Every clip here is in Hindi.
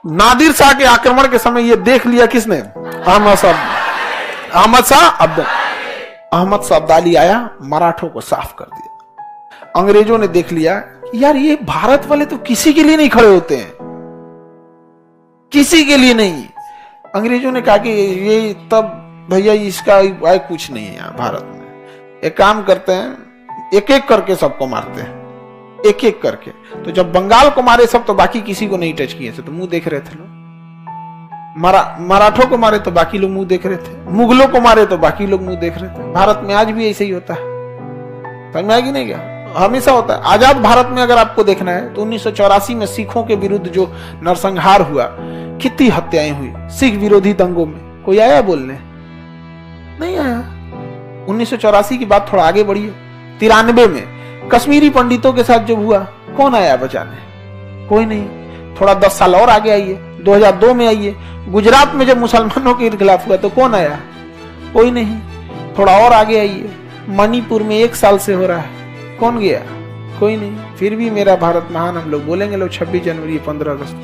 नादिर शाह के आक्रमण के समय ये देख लिया किसने? अहमद शाह अब्दाली आया, मराठों को साफ कर दिया। अंग्रेजों ने देख लिया कि यार ये भारत वाले तो किसी के लिए नहीं खड़े होते हैं, किसी के लिए नहीं। अंग्रेजों ने कहा कि ये तब भैया इसका कुछ नहीं है यहाँ भारत में, एक काम करते हैं, एक एक करके सबको मारते हैं, एक एक करके। तो जब बंगाल को मारे सब, तो बाकी किसी को नहीं टच किए थे, तो मुंह देख रहे थे लोग। मराठों को मारे तो बाकी लोग मुंह देख रहे थे, मुगलों को मारे तो बाकी लोग मुंह देख रहे थे। भारत में आज भी ऐसे ही होता है, समझ में आएगी नहीं क्या? हमेशा होता है। आजाद भारत में अगर आपको देखना है तो 1984 में सिखों के विरुद्ध जो नरसंहार हुआ, कितनी हत्याएं हुई सिख विरोधी दंगों में, कोई आया बोलने? नहीं आया। 1984 की बात थोड़ा आगे बढ़िए, 93 में कश्मीरी पंडितों के साथ जो हुआ, कौन आया बचाने? कोई नहीं। थोड़ा 10 साल और आगे आइए, 2002 में आइए, गुजरात में जब मुसलमानों के खिलाफ हुआ तो कौन आया? कोई नहीं। थोड़ा और आगे आइए, मणिपुर में 1 साल से हो रहा है, कौन गया? कोई नहीं। फिर भी मेरा भारत महान हम लोग बोलेंगे, लोग 26 जनवरी 15 अगस्त।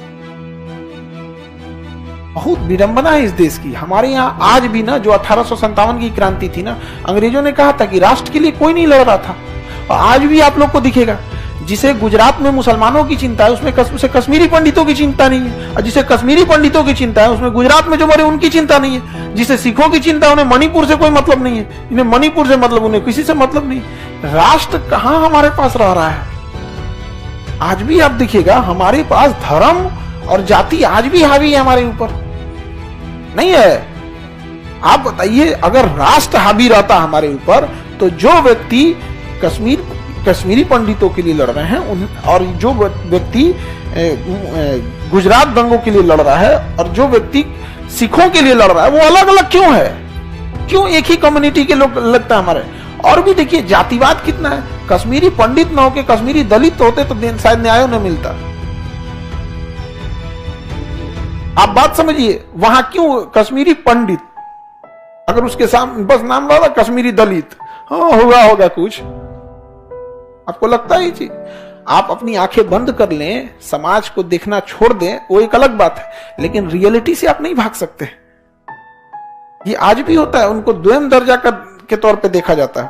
बहुत विडंबना है इस देश की। हमारे यहाँ आज भी ना, जो 1857 की क्रांति थी ना, अंग्रेजों ने कहा था कि राष्ट्र के लिए कोई नहीं लड़ रहा था, और आज भी आप लोग को दिखेगा जिसे गुजरात में मुसलमानों की चिंता है उसे कश्मीरी पंडितों की चिंता नहीं है, और जिसे कश्मीरी पंडितों की चिंता है उसमें गुजरात में जो मरे उनकी चिंता नहीं है। जिसे सिखों की चिंता है उन्हें मणिपुर से कोई मतलब नहीं है, इन्हें मणिपुर से मतलब, उन्हें किसी से मतलब नहीं। राष्ट्र कहां हमारे पास रह रहा है? आज भी आप देखिएगा हमारे पास धर्म और जाति आज भी हावी है हमारे ऊपर, नहीं है? आप बताइए, अगर राष्ट्र हावी रहता हमारे ऊपर तो जो व्यक्ति कश्मीरी पंडितों के लिए लड़ रहे हैं और जो व्यक्ति गुजरात दंगों के लिए लड़ रहा है और जो व्यक्ति सिखों के लिए लड़ रहा है, वो अलग अलग क्यों है? क्यों एक ही कम्युनिटी के लोग लगता है हमारे? और भी देखिए जातिवाद कितना है। कश्मीरी पंडित ना होके कश्मीरी दलित होते तो शायद न्याय न मिलता। आप बात समझिए, वहां क्यों कश्मीरी पंडित, अगर उसके सामने बस नाम डाला कश्मीरी दलित, हाँ होगा कुछ, आपको लगता है ये चीज? आप अपनी आंखें बंद कर लें, समाज को देखना छोड़ दें, वो एक अलग बात है, लेकिन रियलिटी से आप नहीं भाग सकते। ये आज भी होता है, उनको द्वैम दर्जा के तौर पे देखा जाता है।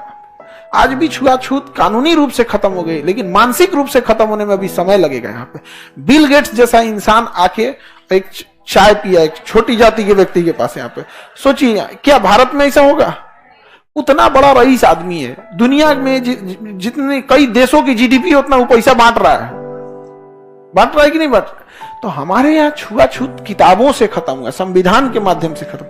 आज भी छुआछूत कानूनी रूप से खत्म हो गई, लेकिन मानसिक रूप से खत्म होने में अभी समय लगेगा। यहाँ पे बिल गेट्स जैसा इंसान आके एक चाय पिया एक छोटी जाति के व्यक्ति के पास, यहाँ पे सोचिए क्या भारत में ऐसा होगा? उतना बड़ा रईस आदमी है, दुनिया में जितने कई देशों की जीडीपी उतना वो पैसा बांट रहा है कि नहीं बांट रहा? तो हमारे यहाँ छुआछूत किताबों से खत्म हुआ, संविधान के माध्यम से खत्म,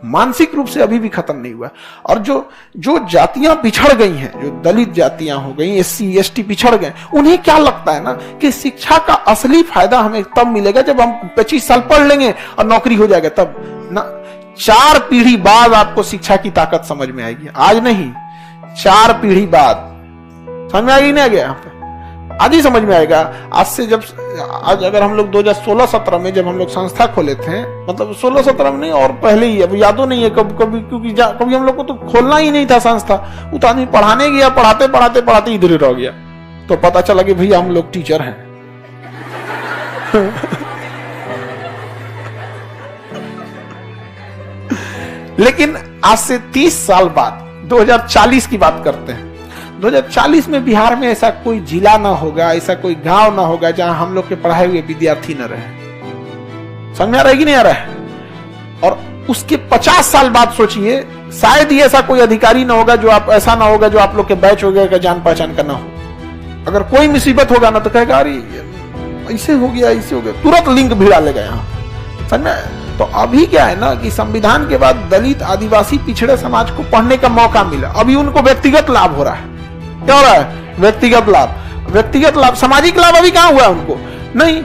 मानसिक रूप से अभी भी खत्म नहीं हुआ। और जो जातियां पिछड़ गई हैं, जो दलित जातियां हो गई, एससी एसटी पिछड़ गए, उन्हें क्या लगता है ना कि शिक्षा का असली फायदा हमें तब मिलेगा जब हम 25 साल पढ़ लेंगे और नौकरी हो जाएगा, तब ना। 4 पीढ़ी बाद आपको शिक्षा की ताकत समझ में आएगी, आज नहीं, 4 पीढ़ी बाद। समझ में आएगी? नहीं आ गया यहाँ पे? आज ही समझ में आएगा। आज अगर हम लोग 2016-17 में जब हम लोग संस्था खोले थे, मतलब 16-17 में नहीं और पहले ही, अब यादों नहीं है कभी क्योंकि कभी हम लोग को तो खोलना ही नहीं था संस्था। वो तो आदमी पढ़ाने गया, पढ़ाते इधर ही रह गया, तो पता चला कि भैया हम लोग टीचर हैं। लेकिन आज से 30 साल बाद 2040 की बात करते हैं, 2040 में बिहार में ऐसा कोई जिला ना होगा, ऐसा कोई गांव ना होगा जहां हम लोग के पढ़ाए हुए विद्यार्थी न रहे। समझ में आ रहा है कि नहीं आ रहा है? और उसके 50 साल बाद सोचिए, शायद ही ऐसा कोई अधिकारी ना होगा जो आप ऐसा ना होगा जो आप लोग के बैच हो गया का जान पहचान करना हो। अगर कोई मुसीबत होगा ना तो कहेगा अरे ऐसे हो गया, तुरंत लिंक भिड़ा लेगा यहाँ। समझ में? तो अभी क्या है ना कि संविधान के बाद दलित आदिवासी पिछड़े समाज को पढ़ने का मौका मिला, अभी उनको व्यक्तिगत लाभ हो रहा है। क्या हो रहा है? व्यक्तिगत लाभ। सामाजिक लाभ अभी कहां हुआ उनको? नहीं।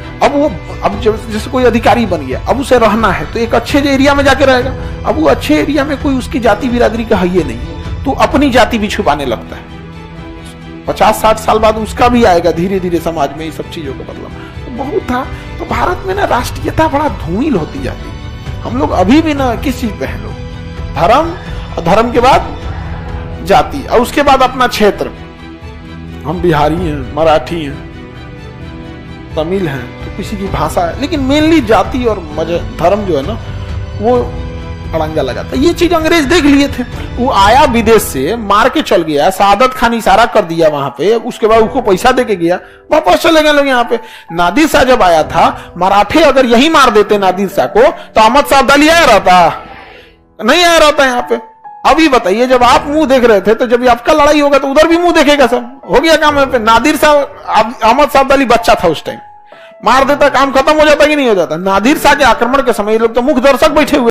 अब जैसे कोई अधिकारी बन गया, अब उसे रहना है तो एक अच्छे एरिया में जाके रहेगा। अब वो अच्छे एरिया में कोई उसकी जाति बिरादरी का है ही नहीं, तो अपनी जाति भी छुपाने लगता है। 50-60 साल बाद उसका भी आएगा धीरे धीरे समाज में ये सब चीजों का बदलाव। तो बहुत था। तो भारत में ना राष्ट्रीयता बड़ा धूमिल होती जाती है। हम लोग अभी भी ना किस चीज पे हैं लोग? धर्म, और धर्म के बाद जाति, और उसके बाद अपना क्षेत्र। हम बिहारी हैं, मराठी हैं, तमिल हैं, तो किसी की भाषा है, लेकिन मेनली जाति और धर्म जो है ना वो अड़ंगा लगाता है। ये चीज अंग्रेज देख लिए थे। वो आया विदेश से, मार के चल गया, सादत खान इशारा कर दिया वहां पे, उसके बाद उसको पैसा दे के गया, वापस चले गए लोग यहाँ पे। नादिर शाह जब आया था, मराठे अगर यही मार देते नादिर शाह को तो अहमद शाह अब्दाली आया रहता? नहीं आया रहता यहाँ पे। अभी बताइए, जब आप मुंह देख रहे थे तो जब आपका लड़ाई होगा तो उधर भी मुंह देखेगा सब। हो गया काम यहाँ पे। नादिर शाह, अहमद शाह अब्दाली बच्चा था उस टाइम, मार देता काम खत्म हो जाता कि नहीं हो जाता? नादिर शाह के आक्रमण के समय ये लोग तो मुख्य दर्शक बैठे हुए